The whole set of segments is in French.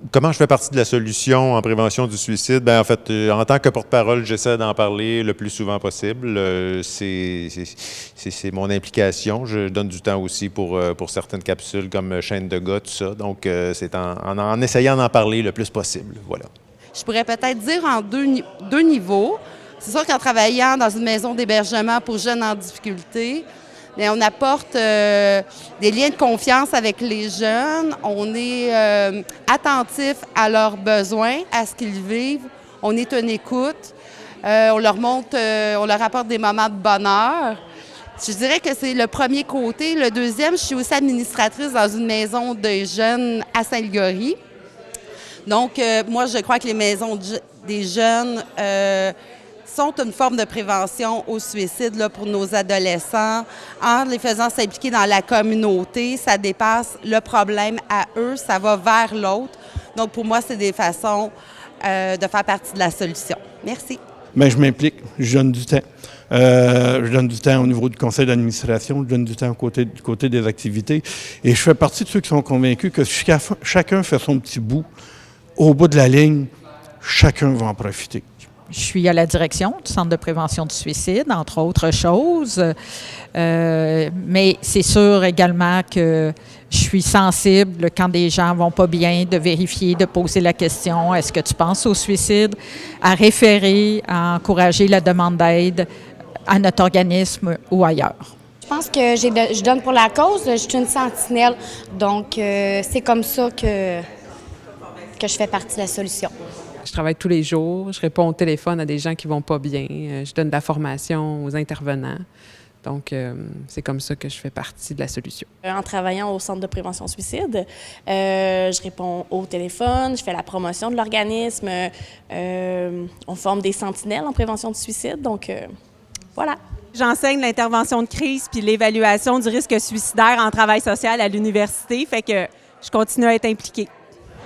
Comment je fais partie de la solution en prévention du suicide? En fait, en tant que porte-parole, j'essaie d'en parler le plus souvent possible. C'est mon implication. Je donne du temps aussi pour certaines capsules comme chaîne de gars, tout ça. Donc, c'est en essayant d'en parler le plus possible. Voilà. Je pourrais peut-être dire en deux niveaux. C'est sûr qu'en travaillant dans une maison d'hébergement pour jeunes en difficulté, bien, on apporte des liens de confiance avec les jeunes. On est attentif à leurs besoins, à ce qu'ils vivent. On est une écoute. On leur apporte des moments de bonheur. Je dirais que c'est le premier côté. Le deuxième, je suis aussi administratrice dans une maison de jeunes à Saint-Légory. Donc, moi, je crois que les maisons des jeunes sont une forme de prévention au suicide là, pour nos adolescents. En les faisant s'impliquer dans la communauté, ça dépasse le problème à eux, ça va vers l'autre. Donc, pour moi, c'est des façons de faire partie de la solution. Merci. Bien, je m'implique, je donne du temps. Je donne du temps au niveau du conseil d'administration, je donne du temps du côté des activités. Et je fais partie de ceux qui sont convaincus que si chacun fait son petit bout, au bout de la ligne, chacun va en profiter. Je suis à la direction du Centre de prévention du suicide, entre autres choses. Mais c'est sûr également que je suis sensible quand des gens vont pas bien, de vérifier, de poser la question, est-ce que tu penses au suicide, à référer, à encourager la demande d'aide à notre organisme ou ailleurs. Je pense que je donne pour la cause. Je suis une sentinelle. Donc, c'est comme ça que je fais partie de la solution. Je travaille tous les jours, je réponds au téléphone à des gens qui vont pas bien, je donne de la formation aux intervenants. Donc, c'est comme ça que je fais partie de la solution. En travaillant au Centre de prévention suicide, je réponds au téléphone, je fais la promotion de l'organisme, on forme des sentinelles en prévention du suicide, donc voilà. J'enseigne l'intervention de crise puis l'évaluation du risque suicidaire en travail social à l'université, fait que je continue à être impliquée.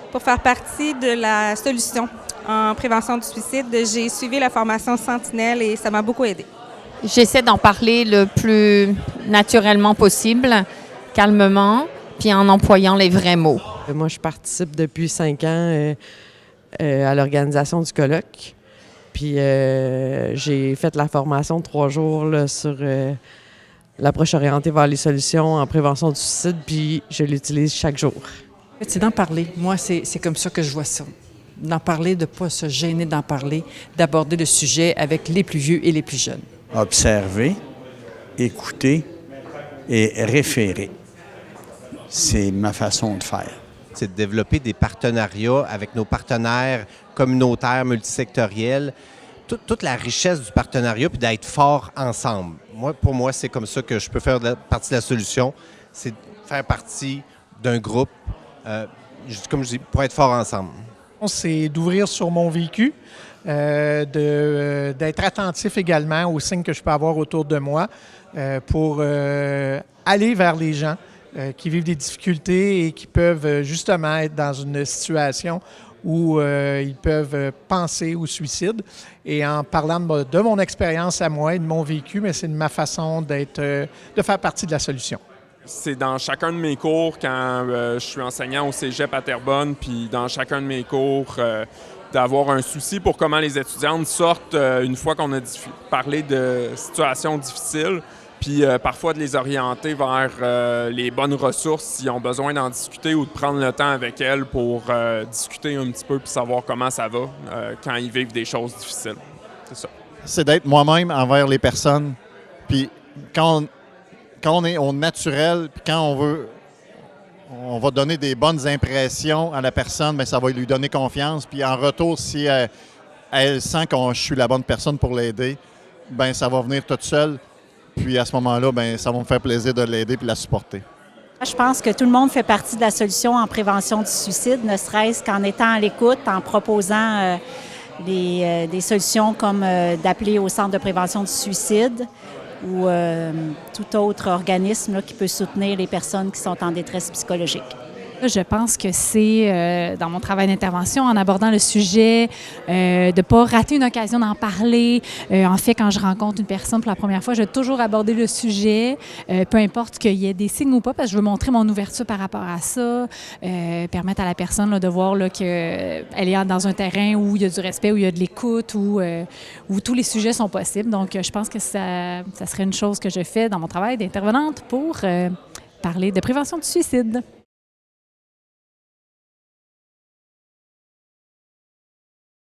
Pour faire partie de la solution en prévention du suicide, j'ai suivi la formation Sentinelle et ça m'a beaucoup aidée. J'essaie d'en parler le plus naturellement possible, calmement, puis en employant les vrais mots. Moi, je participe depuis 5 ans à l'organisation du colloque. Puis j'ai fait la formation de 3 jours là, sur l'approche orientée vers les solutions en prévention du suicide, puis je l'utilise chaque jour. C'est d'en parler. Moi, c'est comme ça que je vois ça. D'en parler, de ne pas se gêner d'en parler, d'aborder le sujet avec les plus vieux et les plus jeunes. Observer, écouter et référer. C'est ma façon de faire. C'est de développer des partenariats avec nos partenaires communautaires, multisectoriels, toute la richesse du partenariat, puis d'être fort ensemble. Pour moi, c'est comme ça que je peux faire partie de la solution, c'est faire partie d'un groupe, comme je dis, pour être fort ensemble. C'est d'ouvrir sur mon vécu, d'être attentif également aux signes que je peux avoir autour de moi pour aller vers les gens qui vivent des difficultés et qui peuvent justement être dans une situation où ils peuvent penser au suicide. Et en parlant de mon expérience à moi et de mon vécu, mais c'est de ma façon de faire partie de la solution. C'est dans chacun de mes cours, quand je suis enseignant au cégep à Terrebonne, puis dans chacun de mes cours, d'avoir un souci pour comment les étudiantes sortent une fois qu'on a parlé de situations difficiles, puis parfois de les orienter vers les bonnes ressources s'ils ont besoin d'en discuter ou de prendre le temps avec elles pour discuter un petit peu puis savoir comment ça va quand ils vivent des choses difficiles. C'est ça. C'est d'être moi-même envers les personnes, puis quand on est au naturel, puis quand on va donner des bonnes impressions à la personne, bien, ça va lui donner confiance. Puis en retour, si elle sent que je suis la bonne personne pour l'aider, bien, ça va venir toute seule. Puis à ce moment-là, bien, ça va me faire plaisir de l'aider et de la supporter. Je pense que tout le monde fait partie de la solution en prévention du suicide, ne serait-ce qu'en étant à l'écoute, en proposant des solutions comme d'appeler au Centre de prévention du suicide, ou tout autre organisme là, qui peut soutenir les personnes qui sont en détresse psychologique. Je pense que c'est, dans mon travail d'intervention, en abordant le sujet, de ne pas rater une occasion d'en parler. En fait, quand je rencontre une personne pour la première fois, je vais toujours aborder le sujet, peu importe qu'il y ait des signes ou pas, parce que je veux montrer mon ouverture par rapport à ça, permettre à la personne là, de voir qu'elle est dans un terrain où il y a du respect, où il y a de l'écoute, où tous les sujets sont possibles. Donc, je pense que ça serait une chose que je fais dans mon travail d'intervenante pour parler de prévention du suicide.